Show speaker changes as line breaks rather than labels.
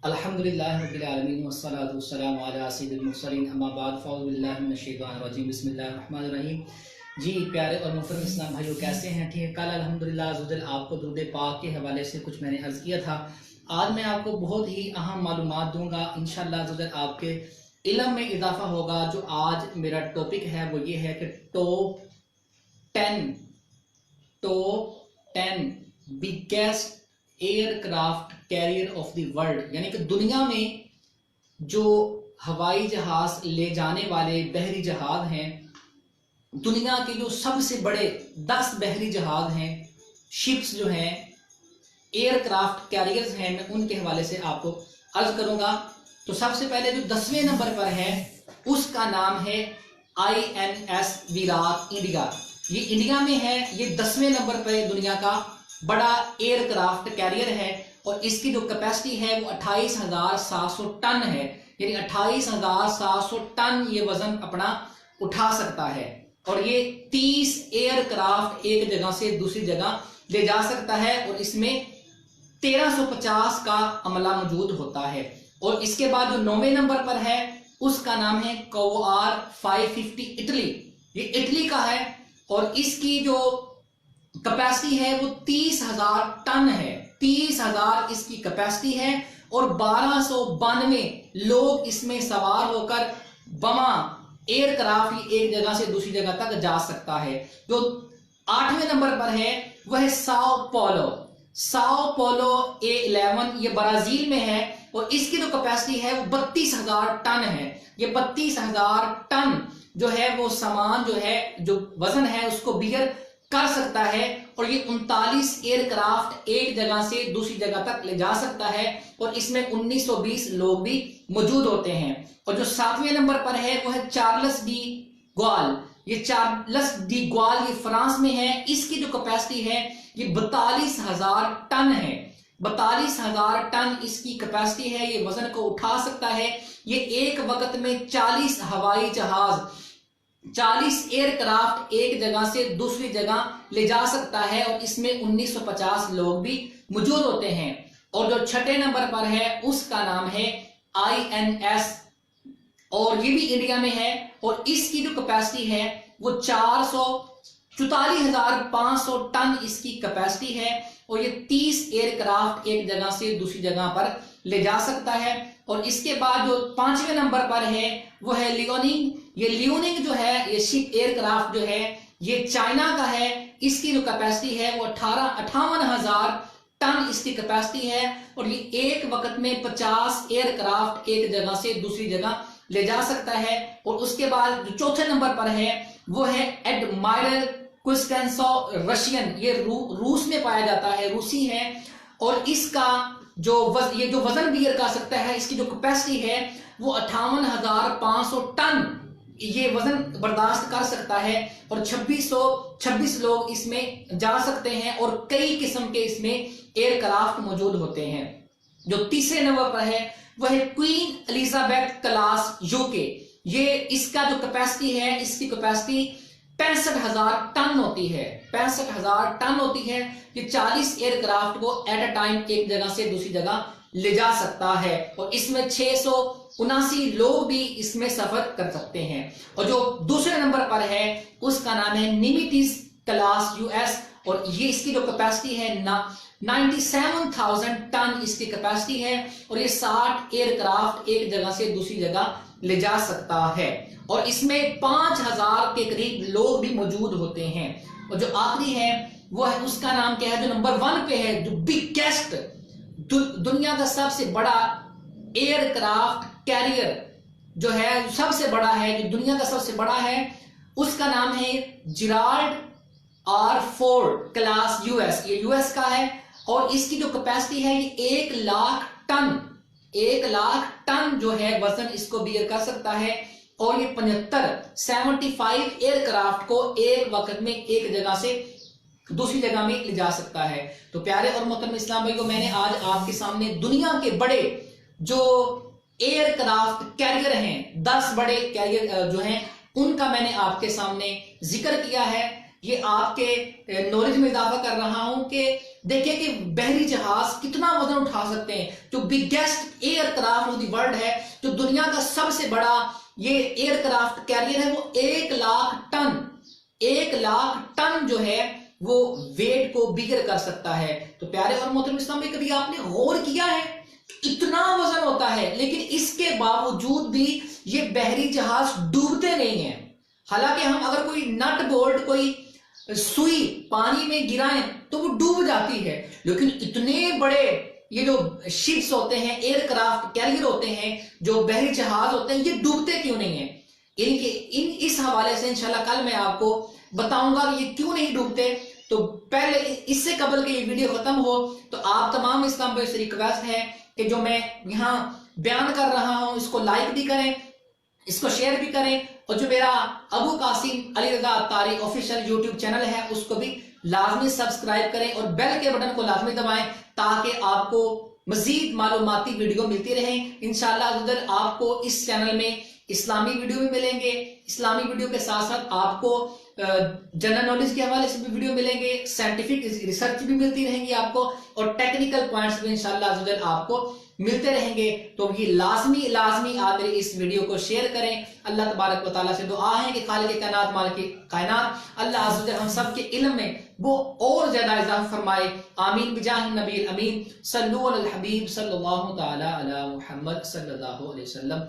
अल्हम्दुलिल्लाहि रब्बिल आलमीन वस्सलातु वस्सलामु अला सय्यिदिल मुरसलीन अम्मा बाद फ़अऊज़ु बिल्लाहि मिनश शैतानिर रजीम बिस्मिल्लाहिर रहमानिर रहीम। जी प्यारे और मुहतरम इस्लाम भाइयों, कैसे हैं? ठीक है। कल अल्हम्दुलिल्लाह अज़्ज़वजल आपको दुरूद पाक के हवाले से कुछ मैंने अर्ज़ किया था। आज मैं आपको बहुत ही अहम मालूमात दूंगा। इंशाअल्लाह अज़्ज़वजल आपके इल्म में इजाफा होगा। जो आज मेरा टॉपिक है वो ये है कि top 10 biggest aircraft carrier of the world, यानी कि दुनिया में जो हवाई जहाज ले जाने वाले बहरी जहाज हैं, दुनिया के जो सबसे बड़े 10 बहरी जहाज हैं, शिप्स जो हैं, एयरक्राफ्ट कैरियर्स हैं, मैं उनके हवाले से आपको अर्ज करूंगा। तो सबसे पहले जो 10वें नंबर पर है उसका नाम है INS विराट इंडिया। ये इंडिया में है। ये 10वें नंबर पर दुनिया का बड़ा एयरक्राफ्ट कैरियर है और इसकी जो कैपेसिटी है वो 28,700 टन है। यानी 28,700 टन ये वजन अपना उठा सकता है और ये 30 एयरक्राफ्ट एक जगह से दूसरी जगह ले जा सकता है और इसमें 1350 का अमला मौजूद होता है। और इसके बाद जो 9वें नंबर पर है उसका नाम है कोआर 550 इटली। ये इटली का है और इसकी जो कैपेसिटी है वो 30,000 टन है। 30,000 इसकी कैपेसिटी है और 1292 लोग इसमें सवार होकर बमा एयरक्राफ्ट एक जगह से दूसरी जगह तक जा सकता है। जो 8वें नंबर पर है वह है साओ पोलो A11। ये ब्राजील में है और इसकी जो कैपेसिटी है वो 32,000 टन है। ये 32,000 टन जो है वो सामान जो है, जो वजन है, उसको बियर कर सकता है और ये 39 एयरक्राफ्ट एक जगह से दूसरी जगह तक ले जा सकता है और इसमें 1920 लोग भी मौजूद होते हैं। और जो 7वें नंबर पर है वो है चार्ल्स डी गॉल। ये चार्ल्स डी गॉल ये फ्रांस में है। इसकी जो कैपेसिटी है ये 42,000 टन है। 42,000 टन इसकी कैपेसिटी है। ये वजन को उठा सकता है। ये एक वक्त में 40 हवाई जहाज, 40 एयरक्राफ्ट एक जगह से दूसरी जगह ले जा सकता है और इसमें 1950 लोग भी मौजूद होते हैं। और जो 6ठे नंबर पर है उसका नाम है INS और ये भी इंडिया में है और इसकी जो कैपेसिटी है वो 444,500 टन इसकी कैपेसिटी है और ये 30 एयरक्राफ्ट एक जगह से दूसरी जगह पर ले जा सकता है। और इसके बाद जो 5वें नंबर पर है वो है लियोनिंग। ये लियोनिंग जो है, ये शिप एयरक्राफ्ट जो है, ये चाइना का है। इसकी जो कैपेसिटी है वो 58,000 टन इसकी कैपेसिटी है और ये एक वक्त में 50 एयरक्राफ्ट एक जगह से दूसरी जगह ले जा सकता है। और उसके बाद जो 4थे नंबर पर है वो है एडमायरल कुस्टेंसो रशियन। ये रूस में पाया जाता है, रूसी है और इसका जो ये जो वजन बियर कर सकता है, इसकी जो कैपेसिटी है वो 58,500 टन ये वजन बर्दाश्त कर सकता है और 2626 लोग इसमें जा सकते हैं और कई किस्म के इसमें एयरक्राफ्ट मौजूद होते हैं। जो 3रे नंबर पर है वह है क्वीन एलिजाबेथ क्लास यूके। ये इसका जो कैपेसिटी है, इसकी कैपेसिटी 65,000 टन होती है। 65,000 टन होती है। ये 40 एयरक्राफ्ट को एट अ टाइम एक जगह से दूसरी जगह ले जा सकता है और इसमें 679 लोग भी इसमें सफर कर सकते हैं। और जो 2रे नंबर पर है उसका नाम है निमिटिस क्लास US और ये इसकी जो कैपेसिटी है 97,000 टन इसकी कैपेसिटी है और ये 60 एयरक्राफ्ट एक जगह से दूसरी जगह ले जा सकता है और इसमें 5,000 के करीब लोग भी मौजूद होते हैं। और जो आखिरी है वो है, उसका नाम क्या है, जो नंबर 1 पे है, जो बिगेस्ट दुनिया का सबसे बड़ा एयरक्राफ्ट कैरियर जो है, सबसे बड़ा है, जो दुनिया का सबसे बड़ा है, उसका नाम है जिराल्ड R4 क्लास US। ये US का है और इसकी जो कैपेसिटी है ये 1 लाख टन जो है वजन इसको बियर कर सकता है और ये 75 एयरक्राफ्ट को एक वक्त में एक जगह से दूसरी जगह में ले जा सकता है। तो प्यारे और मोहतरम इस्लाम भाइयों, मैंने आज आपके सामने दुनिया के बड़े जो एयरक्राफ्ट कैरियर हैं, 10 बड़े कैरियर जो हैं, उनका मैंने आपके सामने जिक्र किया है। ये आपके नॉलेज में इजाफा कर रहा हूं कि देखिए कि बहरी जहाज कितना वजन उठा सकते हैं। जो biggest aircraft of the world है, जो दुनिया का सबसे बड़ा ये एयरक्राफ्ट कैरियर है, वो 1 लाख टन जो है वो वेट को बिगर कर सकता है। तो प्यारे और मोहतरम इस्लाम भाई, कभी आपने गौर किया है इतना वजन होता है, लेकिन इसके बावजूद भी ये बहरी जहाज डूबते नहीं है। हालांकि हम अगर कोई नट बोल्ट, कोई सुई पानी में गिराएं तो वो डूब जाती है, लेकिन इतने बड़े ये जो शिप्स होते हैं, एयरक्राफ्ट कैरियर होते हैं, जो बहरी जहाज होते हैं, ये डूबते क्यों नहीं है? इस हवाले से इंशाल्लाह कल मैं आपको बताऊंगा ये क्यों नहीं डूबते। तो पहले इससे कबल के ये वीडियो खत्म हो तो आप तमाम इस्लाम भाई से रिक्वेस्ट है कि जो मैं यहाँ बयान कर रहा हूं इसको लाइक भी करें, इसको शेयर भी करें, और जो मेरा अबू कासिम अली रजा अत्तारी ऑफिशियल यूट्यूब चैनल है उसको भी लाजमी सब्सक्राइब करें और बेल के बटन को लाजमी दबाएं ताकि आपको मजीद मालूमाती वीडियो मिलती रहे। इंशाल्लाह आपको इस चैनल में इस्लामी वीडियो भी मिलेंगे, इस्लामी वीडियो के साथ साथ आपको जनरल नॉलेज के हवाले से भी वीडियो मिलेंगे, साइंटिफिक रिसर्च भी मिलती रहेंगी आपको, और टेक्निकल पॉइंट्स भी इंशाल्लाह आपको मिलते रहेंगे। तो ये लाजमी आप मेरे इस वीडियो को शेयर करें। अल्लाह तबारक व तआला से दुआ है कि खालिक कायनात मालिक कायनात अल्लाह अज़्ज़ व जल हम सब के इल्म में वो और ज्यादा इजाफा फरमाए। आमीन बिजाह नबी अमीन। सल्लु अलल हबीब सल्लल्लाहु तआला अला मुहम्मद सल्लल्लाहु अलैहि वसल्लम।